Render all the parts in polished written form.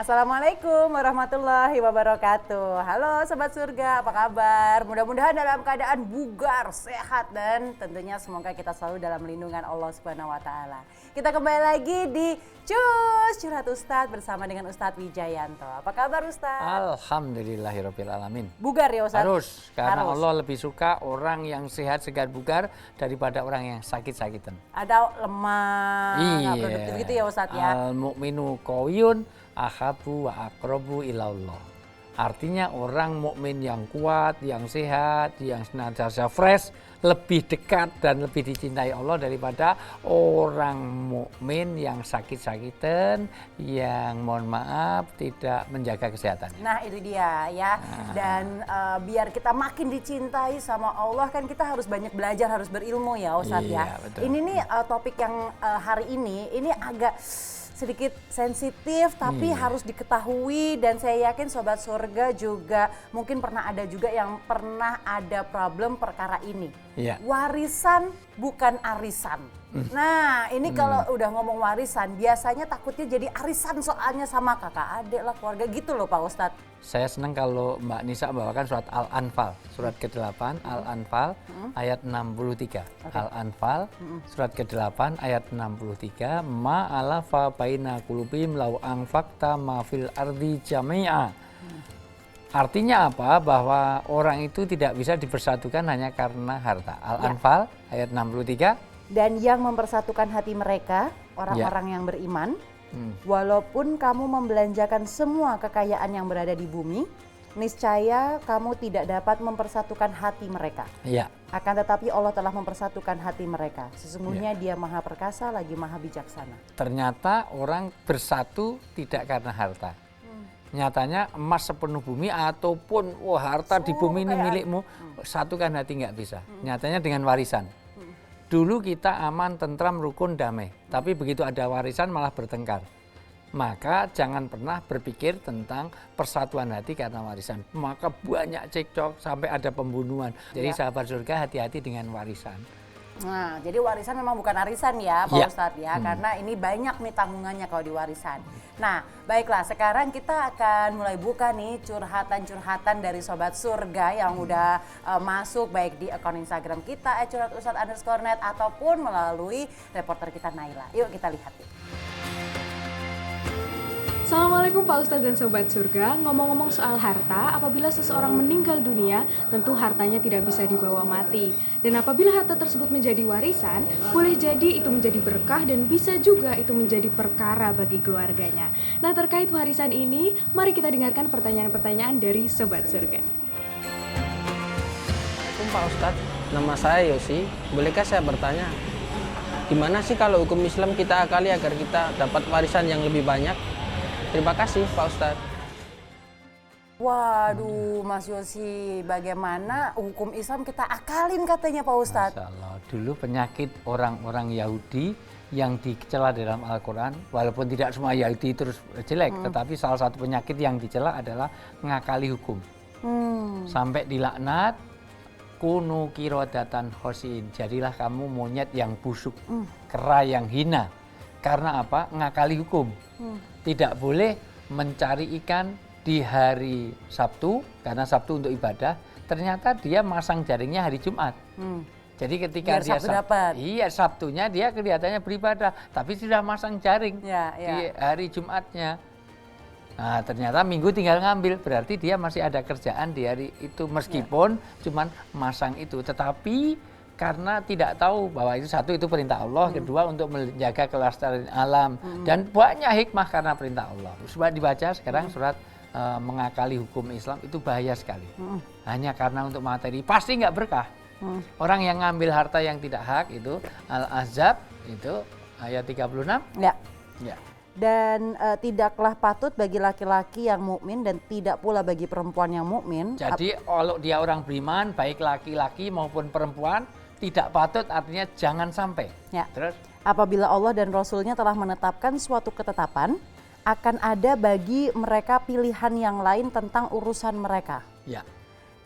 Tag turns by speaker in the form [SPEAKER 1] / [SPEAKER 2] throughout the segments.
[SPEAKER 1] Assalamualaikum warahmatullahi wabarakatuh. Halo Sobat Surga, apa kabar? Mudah-mudahan dalam keadaan bugar, sehat, dan tentunya semoga kita selalu dalam lindungan Allah Subhanahu wa Ta'ala. Kita kembali lagi di Curhat Ustadz bersama dengan Ustadz Wijayanto. Apa kabar Ustadz?
[SPEAKER 2] Alhamdulillahirabbil alamin.
[SPEAKER 1] Bugar ya Ustadz?
[SPEAKER 2] Harus, karena
[SPEAKER 1] Harus.
[SPEAKER 2] Allah lebih suka orang yang sehat segar bugar daripada orang yang sakit-sakitan.
[SPEAKER 1] Ada lemah, nggak
[SPEAKER 2] Iya.
[SPEAKER 1] produktif gitu ya Ustadz ya?
[SPEAKER 2] Al-mu'minu qawiyun ahabu wa aqrabu ilallah. Artinya orang mukmin yang kuat, yang sehat, yang senantiasa fresh, lebih dekat dan lebih dicintai Allah daripada orang mukmin yang sakit-sakitan, yang mohon maaf tidak menjaga kesehatan.
[SPEAKER 1] Nah itu dia ya, dan biar kita makin dicintai sama Allah kan kita harus banyak belajar, harus berilmu ya Ustadz ya.
[SPEAKER 2] Iya, betul.
[SPEAKER 1] Ini nih topik yang hari ini agak sedikit sensitif tapi harus diketahui, dan saya yakin Sobat Surga juga mungkin pernah ada juga yang pernah ada problem perkara ini.
[SPEAKER 2] Iya.
[SPEAKER 1] Warisan bukan arisan. Nah ini kalau udah ngomong warisan biasanya takutnya jadi arisan soalnya sama kakak adik lah, keluarga gitu loh Pak Ustadz.
[SPEAKER 2] Saya senang kalau Mbak Nisa membawakan surat Al-Anfal, surat ke-8 Al-Anfal ayat 63. Al-Anfal surat ke-8 ayat 63, ma'alafa baina qulubihim law anfaqta ma fil ardi jami'a. Artinya apa? Bahwa orang itu tidak bisa dipersatukan hanya karena harta. Al-Anfal ayat 63.
[SPEAKER 1] Dan yang mempersatukan hati mereka, orang-orang yang beriman, walaupun kamu membelanjakan semua kekayaan yang berada di bumi, niscaya kamu tidak dapat mempersatukan hati mereka.
[SPEAKER 2] Iya.
[SPEAKER 1] Akan tetapi Allah telah mempersatukan hati mereka. Sesungguhnya Dia Maha Perkasa lagi Maha Bijaksana.
[SPEAKER 2] Ternyata orang bersatu tidak karena harta. Nyatanya emas sepenuh bumi ataupun harta di bumi ini milikmu, satukan hati nggak bisa. Nyatanya dengan warisan. Dulu kita aman, tentram, rukun, damai. Tapi begitu ada warisan malah bertengkar. Maka jangan pernah berpikir tentang persatuan hati karena warisan. Maka banyak cekcok sampai ada pembunuhan. Jadi sahabat surga hati-hati dengan warisan.
[SPEAKER 1] Nah, jadi warisan memang bukan arisan ya Pak
[SPEAKER 2] Ya.
[SPEAKER 1] Ustadz ya, karena ini banyak nih tanggungannya kalau di warisan. Nah, baiklah sekarang kita akan mulai buka nih curhatan-curhatan dari Sobat Surga yang udah masuk baik di akun Instagram kita @curhatustadz_net ataupun melalui reporter kita Naila. Yuk kita lihat yuk.
[SPEAKER 3] Assalamualaikum Pak Ustadz dan Sobat Surga. Ngomong-ngomong soal harta, apabila seseorang meninggal dunia, tentu hartanya tidak bisa dibawa mati. Dan apabila harta tersebut menjadi warisan, boleh jadi itu menjadi berkah dan bisa juga itu menjadi perkara bagi keluarganya. Nah, terkait warisan ini, mari kita dengarkan pertanyaan-pertanyaan dari Sobat Surga.
[SPEAKER 4] Assalamualaikum Pak Ustadz, nama saya Yosi. Bolehkah saya bertanya, gimana sih kalau hukum Islam kita akali agar kita dapat warisan yang lebih banyak? Terima kasih Pak Ustadz.
[SPEAKER 1] Waduh Mas Yosi, bagaimana hukum Islam kita akalin katanya Pak Ustadz?
[SPEAKER 2] Masya Allah, dulu penyakit orang-orang Yahudi yang dicela dalam Al-Quran, walaupun tidak semua Yahudi terus jelek, tetapi salah satu penyakit yang dicela adalah ngakali hukum. Sampai dilaknat, kunu kirodatan khosin, jadilah kamu monyet yang busuk, kera yang hina. Karena apa? Ngakali hukum. Tidak boleh mencari ikan di hari Sabtu, karena Sabtu untuk ibadah. Ternyata dia masang jaringnya hari Jumat. Jadi ketika
[SPEAKER 1] Biar
[SPEAKER 2] dia
[SPEAKER 1] Sabtu dapat.
[SPEAKER 2] Iya, Sabtunya dia kelihatannya beribadah, tapi sudah masang jaring
[SPEAKER 1] Ya, ya.
[SPEAKER 2] di hari Jumatnya. Nah, ternyata Minggu tinggal ngambil, berarti dia masih ada kerjaan di hari itu meskipun cuman masang itu. Tetapi karena tidak tahu bahwa itu satu, itu perintah Allah, kedua untuk menjaga kelestarian alam, dan banyak hikmah karena perintah Allah. Coba dibaca sekarang surat mengakali hukum Islam, itu bahaya sekali. Hanya karena untuk materi, pasti nggak berkah. Orang yang ngambil harta yang tidak hak itu Al-Ahzab itu ayat 36.
[SPEAKER 1] Ya.
[SPEAKER 2] Ya.
[SPEAKER 1] Dan tidaklah patut bagi laki-laki yang mukmin dan tidak pula bagi perempuan yang mukmin.
[SPEAKER 2] Jadi kalau dia orang beriman, baik laki-laki maupun perempuan, tidak patut artinya jangan sampai.
[SPEAKER 1] Ya.
[SPEAKER 2] Terus
[SPEAKER 1] Apabila Allah dan Rasul-Nya telah menetapkan suatu ketetapan, akan ada bagi mereka pilihan yang lain tentang urusan mereka.
[SPEAKER 2] ya.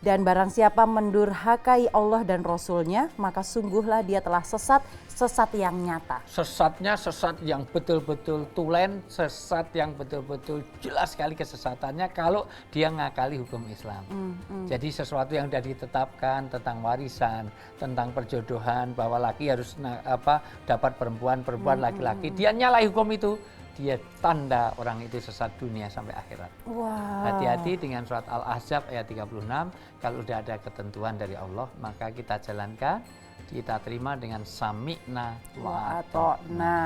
[SPEAKER 1] Dan barang siapa mendurhakai Allah dan Rasul-Nya, maka sungguhlah dia telah sesat yang nyata.
[SPEAKER 2] Sesatnya sesat yang betul-betul tulen, sesat yang betul-betul jelas sekali kesesatannya kalau dia ngakali hukum Islam. Jadi sesuatu yang sudah ditetapkan tentang warisan, tentang perjodohan, bahwa laki harus dapat perempuan laki-laki, dia nyalahi hukum itu, dia tanda orang itu sesat dunia sampai akhirat.
[SPEAKER 1] Wow.
[SPEAKER 2] Hati-hati dengan surat Al-Ahzab ayat 36, kalau sudah ada ketentuan dari Allah, maka kita jalankan, kita terima dengan sami'na wa ata'na.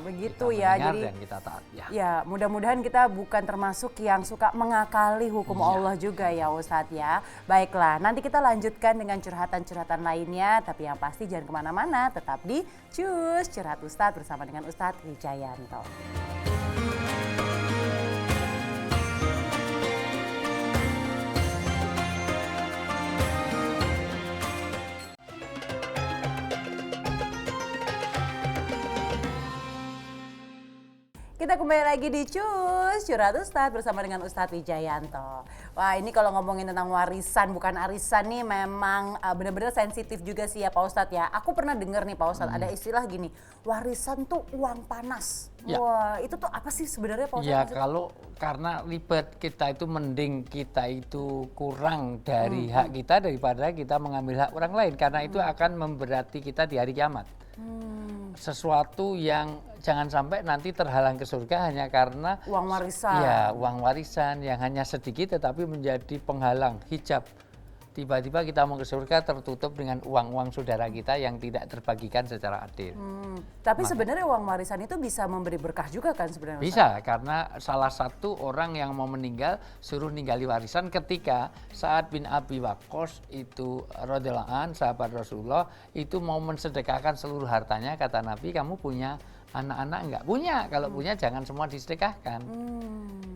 [SPEAKER 1] Begitu
[SPEAKER 2] Kita
[SPEAKER 1] ya.
[SPEAKER 2] mendengar
[SPEAKER 1] Jadi
[SPEAKER 2] dan kita taat.
[SPEAKER 1] ya, mudah-mudahan kita bukan termasuk yang suka mengakali hukum
[SPEAKER 2] Iya.
[SPEAKER 1] Allah juga ya Ustadz ya. Baiklah, nanti kita lanjutkan dengan curhatan-curhatan lainnya, tapi yang pasti jangan kemana-mana, tetap di Cus Curhat Ustadz bersama dengan Ustadz Wijayanto. Kita kembali lagi di Cus Curhat Ustadz bersama dengan Ustadz Wijayanto. Wah, ini kalau ngomongin tentang warisan bukan arisan nih memang benar-benar sensitif juga sih ya Pak Ustadz ya. Aku pernah dengar nih Pak Ustadz ada istilah gini, warisan tuh uang panas.
[SPEAKER 2] Ya.
[SPEAKER 1] Wah, itu tuh apa sih sebenarnya Pak Ustadz?
[SPEAKER 2] Ya kalau karena ribet kita itu mending kita itu kurang dari hak kita daripada kita mengambil hak orang lain, karena itu akan memberati kita di hari kiamat. Sesuatu yang jangan sampai nanti terhalang ke surga hanya karena
[SPEAKER 1] Uang warisan.
[SPEAKER 2] ya uang warisan yang hanya sedikit tetapi menjadi penghalang, hijab. Tiba-tiba kita mau ke surga tertutup dengan uang-uang saudara kita yang tidak terbagikan secara adil.
[SPEAKER 1] Tapi sebenarnya uang warisan itu bisa memberi berkah juga kan sebenarnya Ustadz?
[SPEAKER 2] Bisa, karena salah satu orang yang mau meninggal suruh ninggali warisan ketika Sa'ad bin Abi Waqqas itu radhiyallahu an, sahabat Rasulullah, itu mau mensedekahkan seluruh hartanya. Kata Nabi, kamu punya anak-anak enggak? Punya, kalau punya jangan semua disedekahkan.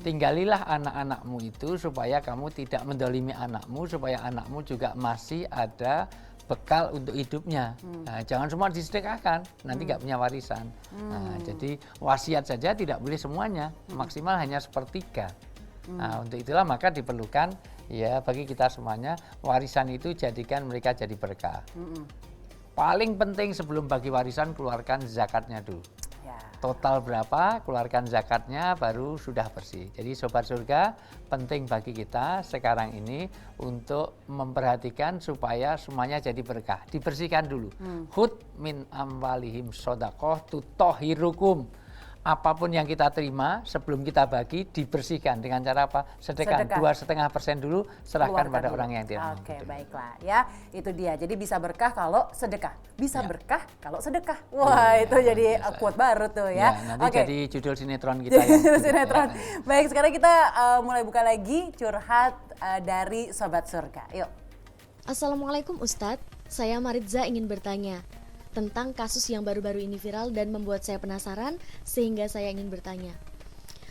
[SPEAKER 2] Tinggalilah anak-anakmu itu supaya kamu tidak mendolimi anakmu, supaya anakmu juga masih ada bekal untuk hidupnya. Nah, jangan semua disedekahkan, nanti nggak punya warisan. Nah, jadi wasiat saja tidak boleh semuanya, maksimal hanya sepertiga. Nah, untuk itulah maka diperlukan ya bagi kita semuanya warisan itu jadikan mereka jadi berkah. Paling penting sebelum bagi warisan keluarkan zakatnya dulu.
[SPEAKER 1] Ya.
[SPEAKER 2] Total berapa, keluarkan zakatnya baru sudah bersih. Jadi Sobat Surga, penting bagi kita sekarang ini untuk memperhatikan supaya semuanya jadi berkah. Dibersihkan dulu. Hud min amwalihim shadaqah tutahhirukum. Apapun yang kita terima sebelum kita bagi dibersihkan dengan cara apa? Sedekah. 2,5% dulu serahkan pada orang yang tidak mampu.
[SPEAKER 1] Oke, baiklah ya. Itu dia. Jadi bisa berkah kalau sedekah. Bisa berkah kalau sedekah. Wah, itu jadi quote baru tuh ya.
[SPEAKER 2] Nanti jadi judul sinetron kita ya.
[SPEAKER 1] Judul sinetron. Baik, sekarang kita mulai buka lagi curhat dari Sobat Surga. Yuk.
[SPEAKER 5] Assalamualaikum Ustadz, saya Maritza ingin bertanya tentang kasus yang baru-baru ini viral dan membuat saya penasaran sehingga saya ingin bertanya.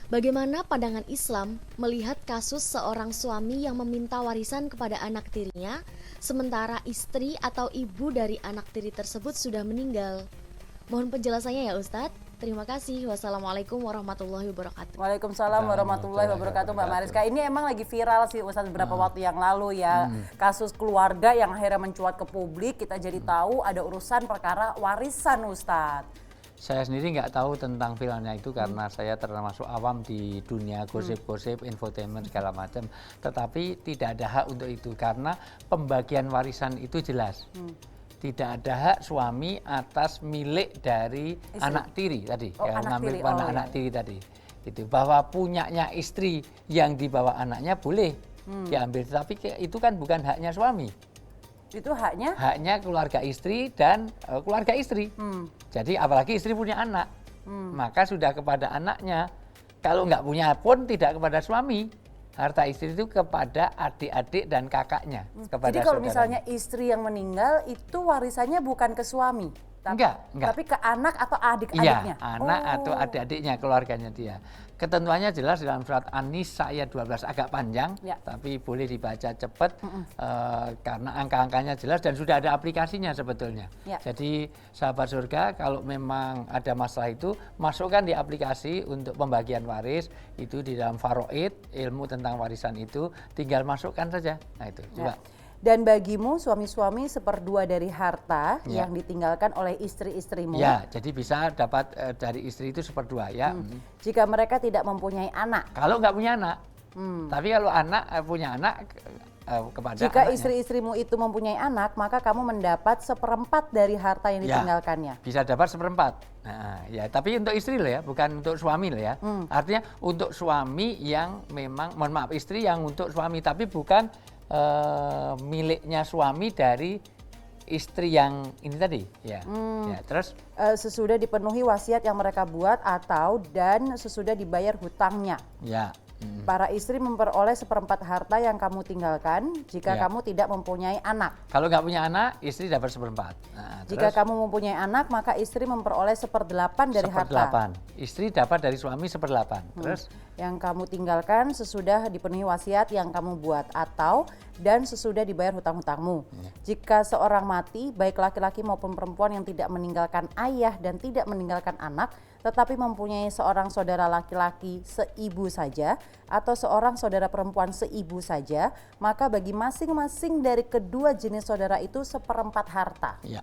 [SPEAKER 5] Bagaimana pandangan Islam melihat kasus seorang suami yang meminta warisan kepada anak tirinya sementara istri atau ibu dari anak tiri tersebut sudah meninggal? Mohon penjelasannya ya Ustadz. Terima kasih. Wassalamualaikum warahmatullahi wabarakatuh.
[SPEAKER 1] Waalaikumsalam warahmatullahi wabarakatuh Mbak Mariska. Ini emang lagi viral sih Ustadz beberapa waktu yang lalu ya. Kasus keluarga yang akhirnya mencuat ke publik. Kita jadi tahu ada urusan perkara warisan Ustadz.
[SPEAKER 2] Saya sendiri nggak tahu tentang filmnya itu karena saya termasuk awam di dunia gosip-gosip, infotainment segala macam. Tetapi tidak ada hak untuk itu karena pembagian warisan itu jelas. Tidak ada hak suami atas milik dari
[SPEAKER 1] Istri.
[SPEAKER 2] anak tiri tadi,
[SPEAKER 1] Anak
[SPEAKER 2] ngambil
[SPEAKER 1] tiri.
[SPEAKER 2] anak tiri tadi. Itu bahwa punyanya istri yang dibawa anaknya boleh diambil, tapi itu kan bukan haknya suami.
[SPEAKER 1] Itu haknya?
[SPEAKER 2] Haknya keluarga istri dan keluarga istri. Jadi apalagi istri punya anak, maka sudah kepada anaknya. Kalau nggak punya pun tidak kepada suami. Harta istri itu kepada adik-adik dan kakaknya. Kepada
[SPEAKER 1] Jadi kalau
[SPEAKER 2] saudaranya.
[SPEAKER 1] misalnya istri yang meninggal itu warisannya bukan ke suami?
[SPEAKER 2] Enggak.
[SPEAKER 1] Tapi ke anak atau adik-adiknya?
[SPEAKER 2] Iya, anak atau adik-adiknya, keluarganya dia. Ketentuannya jelas dalam surat An-Nisa ayat 12, agak panjang,
[SPEAKER 1] Ya.
[SPEAKER 2] tapi boleh dibaca cepat karena angka-angkanya jelas dan sudah ada aplikasinya sebetulnya.
[SPEAKER 1] Ya.
[SPEAKER 2] Jadi sahabat surga, kalau memang ada masalah itu, masukkan di aplikasi untuk pembagian waris, itu di dalam Faraid, ilmu tentang warisan itu, tinggal masukkan saja. Nah itu, coba.
[SPEAKER 1] Dan bagimu suami-suami 1/2 dari harta
[SPEAKER 2] Ya.
[SPEAKER 1] yang ditinggalkan oleh istri-istrimu.
[SPEAKER 2] Ya, jadi bisa dapat dari istri itu 1/2 ya.
[SPEAKER 1] Jika mereka tidak mempunyai anak.
[SPEAKER 2] Kalau nggak punya anak, tapi kalau anak punya anak kepada
[SPEAKER 1] Jika
[SPEAKER 2] anaknya.
[SPEAKER 1] istri-istrimu itu mempunyai anak, maka kamu mendapat 1/4 dari harta yang
[SPEAKER 2] Ya,
[SPEAKER 1] ditinggalkannya.
[SPEAKER 2] bisa dapat 1/4. Nah, ya, tapi untuk istri loh ya, bukan untuk suami loh ya. Artinya untuk suami yang memang, mohon maaf, istri yang untuk suami, tapi bukan miliknya suami dari istri yang ini tadi. Ya, ya terus.
[SPEAKER 1] Sesudah dipenuhi wasiat yang mereka buat atau dan sesudah dibayar hutangnya.
[SPEAKER 2] Ya.
[SPEAKER 1] Para istri memperoleh 1/4 harta yang kamu tinggalkan jika
[SPEAKER 2] Ya.
[SPEAKER 1] kamu tidak mempunyai anak.
[SPEAKER 2] Kalau nggak punya anak, istri dapat 1/4. Nah,
[SPEAKER 1] Jika
[SPEAKER 2] terus
[SPEAKER 1] kamu mempunyai anak, maka istri memperoleh 1/8 dari harta
[SPEAKER 2] 1/8. Istri dapat dari suami 1/8. Terus
[SPEAKER 1] yang kamu tinggalkan sesudah dipenuhi wasiat yang kamu buat atau dan sesudah dibayar hutang-hutangmu. Jika seorang mati, baik laki-laki maupun perempuan yang tidak meninggalkan ayah dan tidak meninggalkan anak, tetapi mempunyai seorang saudara laki-laki seibu saja atau seorang saudara perempuan seibu saja, maka bagi masing-masing dari kedua jenis saudara itu 1/4 harta.
[SPEAKER 2] ya.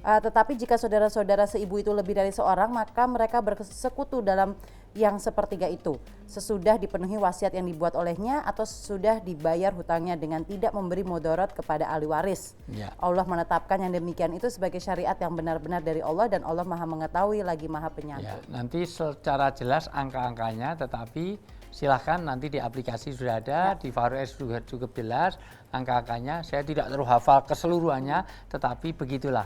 [SPEAKER 1] Tetapi jika saudara-saudara seibu itu lebih dari seorang, maka mereka bersekutu dalam yang 1/3 itu, sesudah dipenuhi wasiat yang dibuat olehnya atau sesudah dibayar hutangnya dengan tidak memberi mudarat kepada ahli waris.
[SPEAKER 2] Ya.
[SPEAKER 1] Allah menetapkan yang demikian itu sebagai syariat yang benar-benar dari Allah dan Allah Maha mengetahui lagi Maha
[SPEAKER 2] Ya,
[SPEAKER 1] penyantun.
[SPEAKER 2] nanti secara jelas angka-angkanya, tetapi silahkan nanti di aplikasi sudah ada, di Faroes juga cukup jelas angka-angkanya. Saya tidak terlalu hafal keseluruhannya, tetapi begitulah.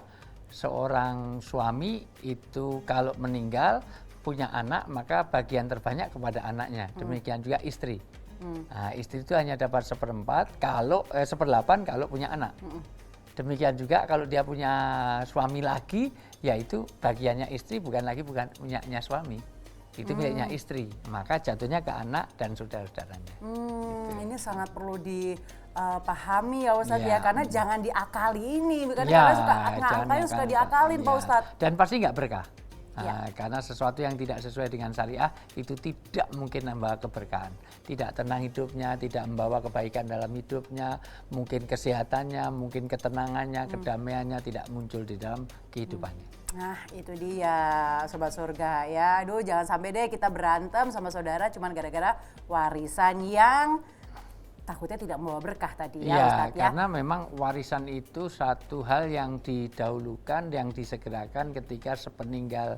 [SPEAKER 2] Seorang suami itu kalau meninggal punya anak, maka bagian terbanyak kepada anaknya. Demikian juga istri. Nah, istri itu hanya dapat 1/4 kalau 1/8 kalau punya anak. Demikian juga kalau dia punya suami lagi, yaitu bagiannya istri bukan punyanya suami. Itu miliknya istri, maka jatuhnya ke anak dan saudara-saudaranya.
[SPEAKER 1] Ini sangat perlu dipahami ya Ustadz
[SPEAKER 2] Ya.
[SPEAKER 1] ya, karena jangan diakali ini, karena
[SPEAKER 2] Ya,
[SPEAKER 1] kadang suka
[SPEAKER 2] jangan
[SPEAKER 1] ngangkain suka
[SPEAKER 2] diakalkan.
[SPEAKER 1] diakalin Pak
[SPEAKER 2] Ya.
[SPEAKER 1] Ustadz.
[SPEAKER 2] Dan pasti nggak berkah.
[SPEAKER 1] Ya.
[SPEAKER 2] Karena sesuatu yang tidak sesuai dengan syariah itu tidak mungkin membawa keberkahan. Tidak tenang hidupnya, tidak membawa kebaikan dalam hidupnya, mungkin kesehatannya, mungkin ketenangannya, kedamaiannya tidak muncul di dalam kehidupannya.
[SPEAKER 1] Nah itu dia Sobat Surga ya. Aduh jangan sampai deh kita berantem sama saudara cuman gara-gara warisan yang takutnya tidak membawa berkah tadi ya
[SPEAKER 2] Iya,
[SPEAKER 1] Ustadz ya.
[SPEAKER 2] karena memang warisan itu satu hal yang didahulukan, yang disegerakan ketika sepeninggal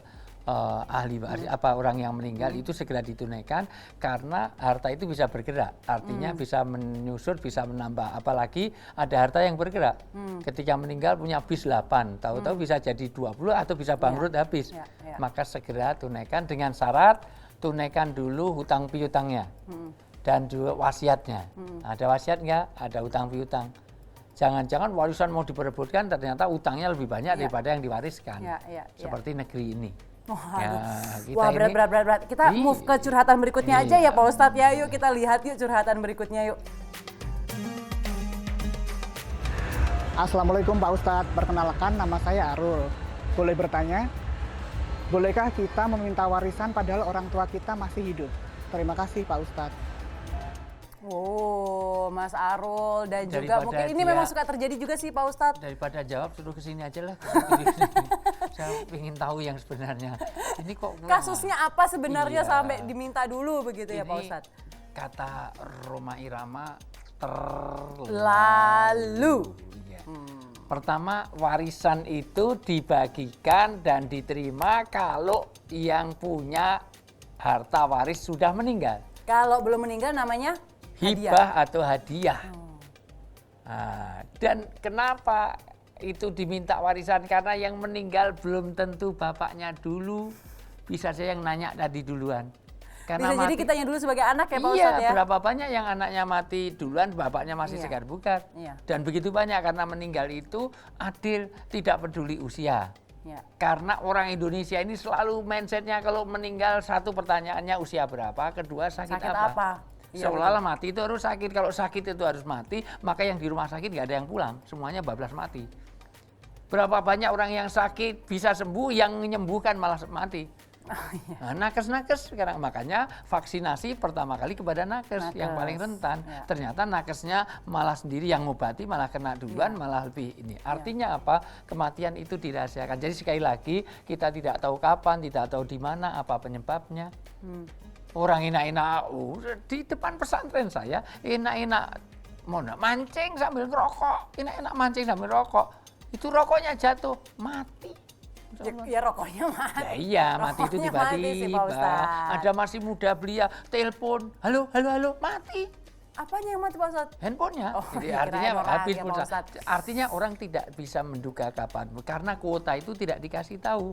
[SPEAKER 2] ahli waris, orang yang meninggal itu segera ditunaikan karena harta itu bisa bergerak, artinya bisa menyusut, bisa menambah, apalagi ada harta yang bergerak. Ketika meninggal punya bis 8, tahu-tahu bisa jadi 20 atau bisa bangkrut habis.
[SPEAKER 1] Ya.
[SPEAKER 2] Maka segera tunaikan dengan syarat tunaikan dulu hutang piutangnya. Dan juga wasiatnya. Ada wasiat nggak? Ada hutang piutang. Jangan-jangan warisan mau diperebutkan ternyata utangnya lebih banyak daripada yang diwariskan.
[SPEAKER 1] Ya.
[SPEAKER 2] Seperti negeri ini. Kita
[SPEAKER 1] Wah
[SPEAKER 2] ini-
[SPEAKER 1] berat. Kita move ke curhatan berikutnya aja ya Pak Ustadz ya. Yuk kita lihat yuk curhatan berikutnya yuk.
[SPEAKER 6] Assalamualaikum Pak Ustadz, perkenalkan nama saya Arul. Boleh bertanya, bolehkah kita meminta warisan padahal orang tua kita masih hidup? Terima kasih Pak Ustadz.
[SPEAKER 1] Oh Mas Arul dan juga
[SPEAKER 2] Daripada
[SPEAKER 1] mungkin ini
[SPEAKER 2] dia-
[SPEAKER 1] memang suka terjadi juga sih Pak Ustadz.
[SPEAKER 2] Daripada jawab suruh kesini aja lah. Saya ingin tahu yang sebenarnya. Ini kok
[SPEAKER 1] Kasusnya apa sebenarnya
[SPEAKER 2] Iya.
[SPEAKER 1] sampai diminta dulu begitu ya Pak
[SPEAKER 2] ini
[SPEAKER 1] Ustadz?
[SPEAKER 2] kata Roma Irama
[SPEAKER 1] Lalu.
[SPEAKER 2] Iya. Pertama, warisan itu dibagikan dan diterima kalau yang punya harta waris sudah meninggal.
[SPEAKER 1] Kalau belum meninggal namanya hadiah.
[SPEAKER 2] Hibah atau hadiah. Nah, dan kenapa itu diminta warisan? Karena yang meninggal belum tentu bapaknya dulu. Bisa saya yang nanya tadi duluan.
[SPEAKER 1] Bisa jadi kitanya dulu sebagai anak ya Pak
[SPEAKER 2] Iya,
[SPEAKER 1] Ustadz ya?
[SPEAKER 2] berapa banyak yang anaknya mati duluan, bapaknya masih
[SPEAKER 1] Iya.
[SPEAKER 2] segar bugar.
[SPEAKER 1] Iya.
[SPEAKER 2] Dan begitu banyak karena meninggal itu adil, tidak peduli usia.
[SPEAKER 1] Ya.
[SPEAKER 2] Karena orang Indonesia ini selalu mindsetnya kalau meninggal satu pertanyaannya usia berapa, kedua sakit apa.
[SPEAKER 1] Iya,
[SPEAKER 2] Seolah-olah mati itu harus sakit, kalau sakit itu harus mati, maka yang di rumah sakit nggak ada yang pulang, semuanya bablas mati. Berapa banyak orang yang sakit bisa sembuh, yang menyembuhkan malah mati. Nah, nakes-nakes sekarang, makanya vaksinasi pertama kali kepada nakes yang paling rentan.
[SPEAKER 1] Ya.
[SPEAKER 2] Ternyata nakesnya malah sendiri yang ngobati, malah kena duluan, malah lebih ini. Artinya apa? Kematian itu dirahasiakan. Jadi sekali lagi kita tidak tahu kapan, tidak tahu di mana, apa penyebabnya. Orang enak-enak di depan pesantren saya, enak-enak mancing sambil ngerokok, enak-enak mancing sambil rokok. Itu rokoknya jatuh, mati.
[SPEAKER 1] Ya rokoknya mati.
[SPEAKER 2] Ya iya, mati itu tiba-tiba. Ada masih muda belia, telepon, halo, mati.
[SPEAKER 1] Apanya yang mati Pak Ustadz?
[SPEAKER 2] Handphonenya.
[SPEAKER 1] Oh,
[SPEAKER 2] Jadi
[SPEAKER 1] kirain
[SPEAKER 2] artinya
[SPEAKER 1] orang
[SPEAKER 2] habis
[SPEAKER 1] ya, Pak
[SPEAKER 2] pulsa.
[SPEAKER 1] Ustadz.
[SPEAKER 2] Artinya orang tidak bisa menduga kapan, karena kuota itu tidak dikasih tahu.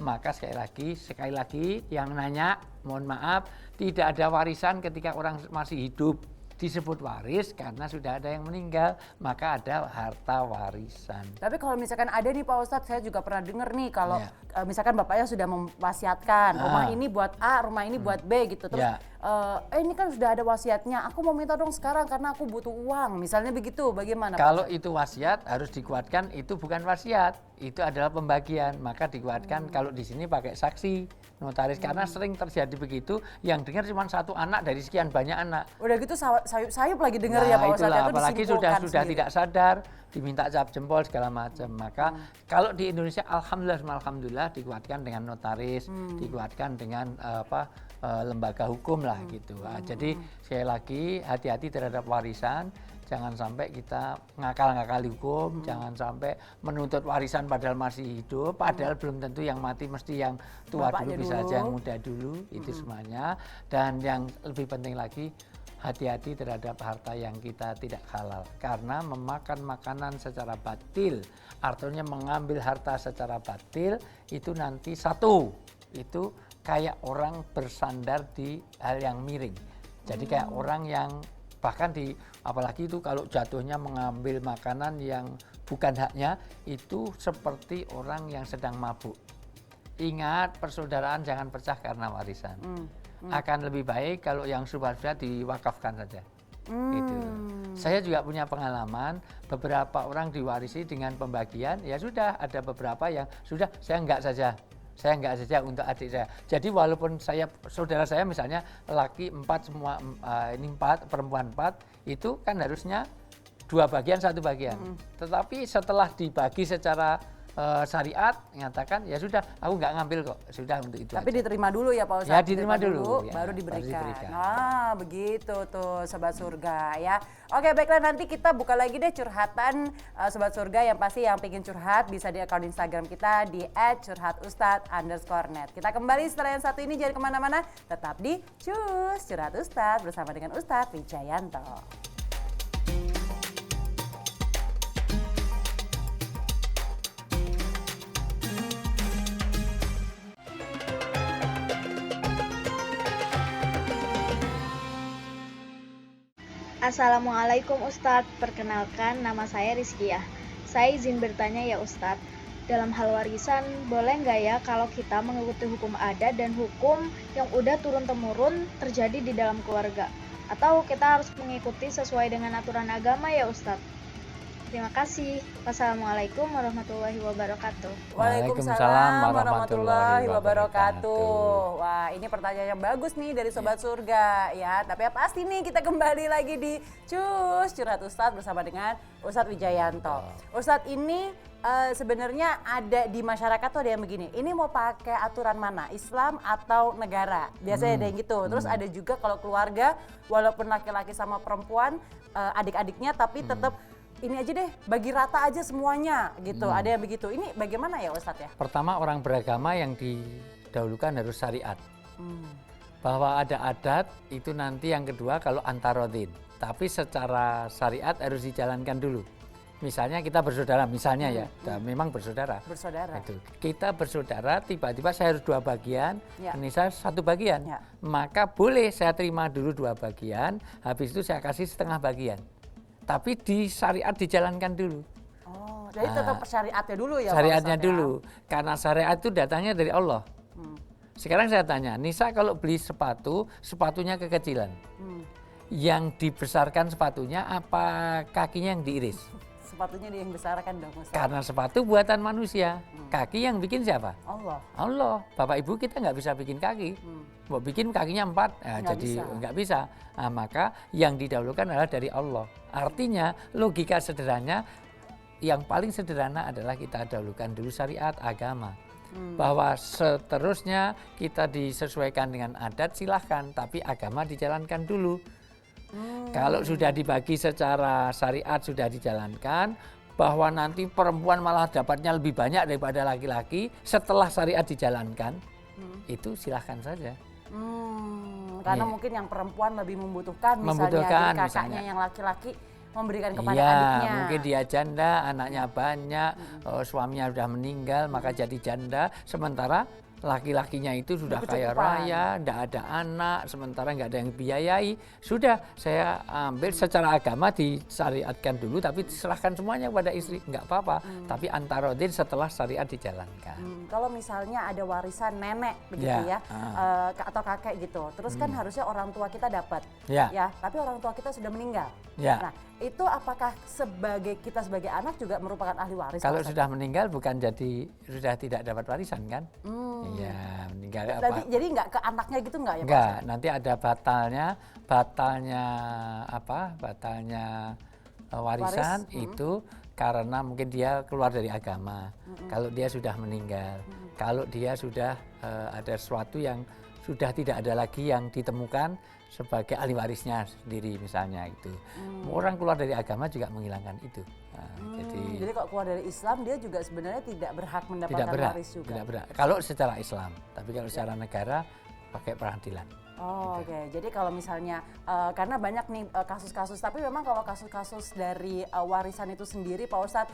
[SPEAKER 2] Maka sekali lagi yang nanya, mohon maaf, tidak ada warisan ketika orang masih hidup. Disebut waris karena sudah ada yang meninggal, maka ada harta warisan.
[SPEAKER 1] Tapi kalau misalkan ada nih Pak Ustadz, saya juga pernah dengar nih kalau misalkan bapaknya sudah mewasiatkan rumah ini buat A, rumah ini buat B gitu. Terus ini kan sudah ada wasiatnya, aku mau minta dong sekarang karena aku butuh uang. Misalnya begitu, bagaimana
[SPEAKER 2] Kalau
[SPEAKER 1] Pak Ustadz?
[SPEAKER 2] itu wasiat harus dikuatkan, itu bukan wasiat, itu adalah pembagian. Maka dikuatkan kalau di sini pakai saksi, notaris, karena sering terjadi begitu, yang dengar cuma satu anak dari sekian banyak anak.
[SPEAKER 1] Udah gitu sayup lagi dengar ya Pak Ustadz.
[SPEAKER 2] Itulah,
[SPEAKER 1] Itu
[SPEAKER 2] apalagi sudah
[SPEAKER 1] disimpulkan sendiri.
[SPEAKER 2] tidak sadar, diminta cap jempol segala macam. Maka kalau di Indonesia alhamdulillah dikuatkan dengan notaris, dikuatkan dengan lembaga hukum lah gitu. Jadi sekali lagi hati-hati terhadap warisan. Jangan sampai kita ngakal-ngakali hukum, jangan sampai menuntut warisan padahal masih hidup, padahal belum tentu yang mati mesti yang tua
[SPEAKER 1] Bapaknya
[SPEAKER 2] dulu, bisa
[SPEAKER 1] dulu.
[SPEAKER 2] aja yang muda dulu, itu semuanya. Dan yang lebih penting lagi, hati-hati terhadap harta yang kita tidak halal. Karena memakan makanan secara batil, artinya mengambil harta secara batil, itu nanti satu, itu kayak orang bersandar di hal yang miring. Jadi kayak orang yang bahkan apalagi itu kalau jatuhnya mengambil makanan yang bukan haknya, itu seperti orang yang sedang mabuk. Ingat, persaudaraan jangan pecah karena warisan. Akan lebih baik kalau yang sudah diwakafkan saja. Gitu. Saya juga punya pengalaman, beberapa orang diwarisi dengan pembagian, ya sudah, ada beberapa yang sudah saya enggak saja untuk adik saya. Jadi walaupun saudara saya misalnya laki 4 semua, ini 4, perempuan 4, itu kan harusnya 2 bagian 1 bagian. Tetapi setelah dibagi secara syariat mengatakan ya sudah, aku nggak ngambil kok, sudah untuk itu.
[SPEAKER 1] Tapi
[SPEAKER 2] aja.
[SPEAKER 1] diterima dulu ya Pak Ustadz.
[SPEAKER 2] Ya, diterima dulu, ya,
[SPEAKER 1] baru
[SPEAKER 2] baru
[SPEAKER 1] diberikan.
[SPEAKER 2] diberikan.
[SPEAKER 1] Ah, begitu tuh Sobat Surga ya. Oke, baiklah, nanti kita buka lagi deh curhatan Sobat Surga yang pasti yang pengen curhat bisa di akun Instagram kita di @curhatustad_net. Kita kembali setelah yang satu ini, jangan kemana-mana, tetap di Cus Curhat Ustadz bersama dengan Ustadz Wijayanto.
[SPEAKER 7] Assalamualaikum Ustadz, perkenalkan nama saya Rizkiah. Saya izin bertanya ya Ustadz, dalam hal warisan boleh nggak ya kalau kita mengikuti hukum adat dan hukum yang udah turun-temurun terjadi di dalam keluarga? Atau kita harus mengikuti sesuai dengan aturan agama ya Ustadz? Terima kasih. Wassalamualaikum warahmatullahi wabarakatuh.
[SPEAKER 1] Waalaikumsalam warahmatullahi wabarakatuh. Wah, ini pertanyaan yang bagus nih dari Sobat Surga ya. Tapi yang pasti nih kita kembali lagi di Cus Curhat Ustadz bersama dengan Ustadz Wijayanto. Ustadz, ini sebenarnya ada di masyarakat tuh ada yang begini. Ini mau pakai aturan mana? Islam atau negara? Biasanya ada yang gitu. Terus ada juga kalau keluarga, walaupun laki-laki sama perempuan, adik-adiknya tapi tetap ini aja deh, bagi rata aja semuanya gitu. Ada yang begitu. Ini bagaimana ya Ustadz ya?
[SPEAKER 2] Pertama, orang beragama yang didahulukan harus syariat. Bahwa ada adat, itu nanti yang kedua kalau antarodin. Tapi secara syariat harus dijalankan dulu. Misalnya kita bersaudara, misalnya memang bersaudara.
[SPEAKER 1] Bersaudara.
[SPEAKER 2] Itu. Kita bersaudara, tiba-tiba saya harus 2 bagian, ini saya 1 bagian.
[SPEAKER 1] Ya.
[SPEAKER 2] Maka boleh saya terima dulu 2 bagian, habis itu saya kasih setengah bagian. Tapi di syariat dijalankan dulu.
[SPEAKER 1] Oh, jadi tetap syariatnya dulu ya Pak
[SPEAKER 2] Syariatnya
[SPEAKER 1] Ustadz, ya?
[SPEAKER 2] dulu, karena syariat itu datangnya dari Allah. Sekarang saya tanya, Nisa kalau beli sepatu, sepatunya kekecilan. Yang dibesarkan sepatunya apa kakinya yang diiris?
[SPEAKER 1] Sepatunya dia yang besarkan dong Ustadz.
[SPEAKER 2] Karena sepatu buatan manusia. Kaki yang bikin siapa?
[SPEAKER 1] Allah.
[SPEAKER 2] Allah. Bapak Ibu kita nggak bisa bikin kaki. Mau bikin kakinya 4, jadi nggak bisa. Nah, maka yang didahulukan adalah dari Allah. Artinya logika sederhananya yang paling sederhana adalah kita dahulukan dulu syariat agama. Bahwa seterusnya kita disesuaikan dengan adat silahkan, tapi agama dijalankan dulu. Kalau sudah dibagi secara syariat sudah dijalankan, bahwa nanti perempuan malah dapatnya lebih banyak daripada laki-laki setelah syariat dijalankan, itu silahkan saja.
[SPEAKER 1] Karena mungkin yang perempuan lebih membutuhkan misalnya
[SPEAKER 2] Membutuhkan,
[SPEAKER 1] dari kakaknya
[SPEAKER 2] misalnya.
[SPEAKER 1] yang laki-laki memberikan kepada
[SPEAKER 2] Iya,
[SPEAKER 1] adiknya.
[SPEAKER 2] mungkin dia janda, anaknya banyak, suaminya sudah meninggal, maka jadi janda. Sementara laki-lakinya itu sudah kaya raya, tidak ada anak, sementara nggak ada yang biayai. Sudah, saya ambil secara agama disyariatkan dulu, tapi diserahkan semuanya kepada istri, nggak apa-apa. Tapi antarodin setelah syariat dijalankan.
[SPEAKER 1] Kalau misalnya ada warisan nenek begitu ya, atau kakek gitu, terus kan harusnya orang tua kita dapat,
[SPEAKER 2] Ya.
[SPEAKER 1] ya. Tapi orang tua kita sudah meninggal.
[SPEAKER 2] Ya.
[SPEAKER 1] Nah, itu apakah kita sebagai anak juga merupakan ahli waris?
[SPEAKER 2] Kalau
[SPEAKER 1] Pak Ustadz?
[SPEAKER 2] sudah meninggal bukan jadi sudah tidak dapat warisan kan? Iya, meninggal apa?
[SPEAKER 1] Jadi nggak ke anaknya gitu nggak ya Pak
[SPEAKER 2] Enggak,
[SPEAKER 1] Ustadz?
[SPEAKER 2] nanti ada batalnya warisan itu karena mungkin dia keluar dari agama. Kalau dia sudah meninggal, kalau dia sudah ada sesuatu yang sudah tidak ada lagi yang ditemukan sebagai ahli warisnya sendiri misalnya itu. Orang keluar dari agama juga menghilangkan itu. Nah,
[SPEAKER 1] Jadi kalau keluar dari Islam dia juga sebenarnya tidak berhak mendapatkan
[SPEAKER 2] tidak berhak,
[SPEAKER 1] waris juga.
[SPEAKER 2] tidak berhak. Kalau secara Islam, tapi kalau secara negara pakai peradilan.
[SPEAKER 1] Oh, oke. Jadi kalau misalnya karena banyak nih kasus-kasus, tapi memang kalau kasus-kasus dari warisan itu sendiri Pak Ustadz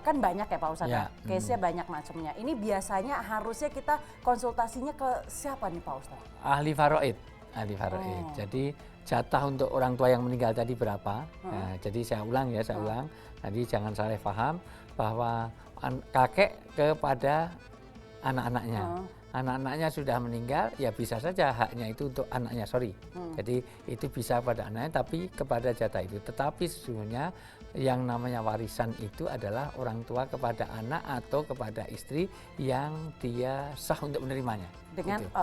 [SPEAKER 1] kan banyak ya Pak Ustadz,
[SPEAKER 2] Ya.
[SPEAKER 1] case-nya banyak macamnya. Ini biasanya harusnya kita konsultasinya ke siapa nih Pak Ustadz?
[SPEAKER 2] Ahli faraid. Jadi jatah untuk orang tua yang meninggal tadi berapa? Nah, jadi saya ulang. Tadi jangan salah paham bahwa kakek kepada anak-anaknya. Anak-anaknya sudah meninggal, ya bisa saja haknya itu untuk anaknya, Jadi itu bisa pada anaknya, tapi kepada jatah itu. Tetapi sesungguhnya yang namanya warisan itu adalah orang tua kepada anak atau kepada istri yang dia sah untuk menerimanya.
[SPEAKER 1] Dengan
[SPEAKER 2] Gitu.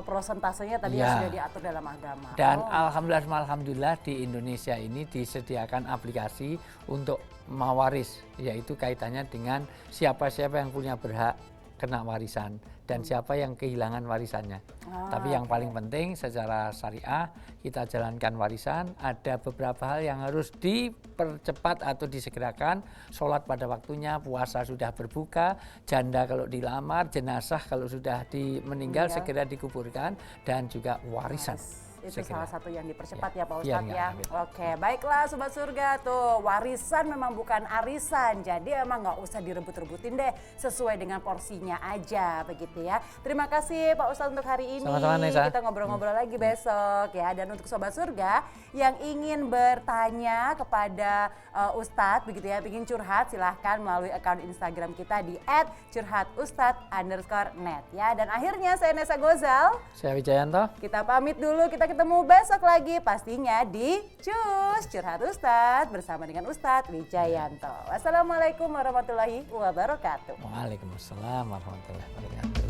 [SPEAKER 1] prosentasenya tadi
[SPEAKER 2] Ya.
[SPEAKER 1] yang sudah diatur dalam agama.
[SPEAKER 2] Dan alhamdulillah di Indonesia ini disediakan aplikasi untuk mawaris, yaitu kaitannya dengan siapa-siapa yang punya berhak kena warisan dan siapa yang kehilangan warisannya. Tapi yang paling penting secara syariah kita jalankan warisan, ada beberapa hal yang harus dipercepat atau disegerakan. Sholat pada waktunya, puasa sudah berbuka, janda kalau dilamar, jenazah kalau sudah meninggal segera dikuburkan, dan juga warisan.
[SPEAKER 1] Itu
[SPEAKER 2] segera.
[SPEAKER 1] salah satu yang dipercepat ya Pak
[SPEAKER 2] Biar
[SPEAKER 1] Ustadz
[SPEAKER 2] nggak
[SPEAKER 1] ya.
[SPEAKER 2] hamil.
[SPEAKER 1] Oke, baiklah Sobat Surga tuh, warisan memang bukan arisan, jadi emang nggak usah direbut-rebutin deh, sesuai dengan porsinya aja begitu ya. Terima kasih Pak Ustadz untuk hari ini.
[SPEAKER 2] Sama-sama, Nesa.
[SPEAKER 1] Kita ngobrol-ngobrol lagi besok ya. Dan untuk Sobat Surga yang ingin bertanya kepada Ustadz begitu ya, ingin curhat, silahkan melalui akun Instagram kita di @curhatustadz_net ya. Dan akhirnya saya Nesa Gozal.
[SPEAKER 2] Saya Wijayanto.
[SPEAKER 1] Kita pamit dulu, kita ketemu besok lagi pastinya di Cus Curhat Ustadz bersama dengan Ustadz Wijayanto. Wassalamualaikum warahmatullahi wabarakatuh.
[SPEAKER 2] Waalaikumsalam warahmatullahi wabarakatuh.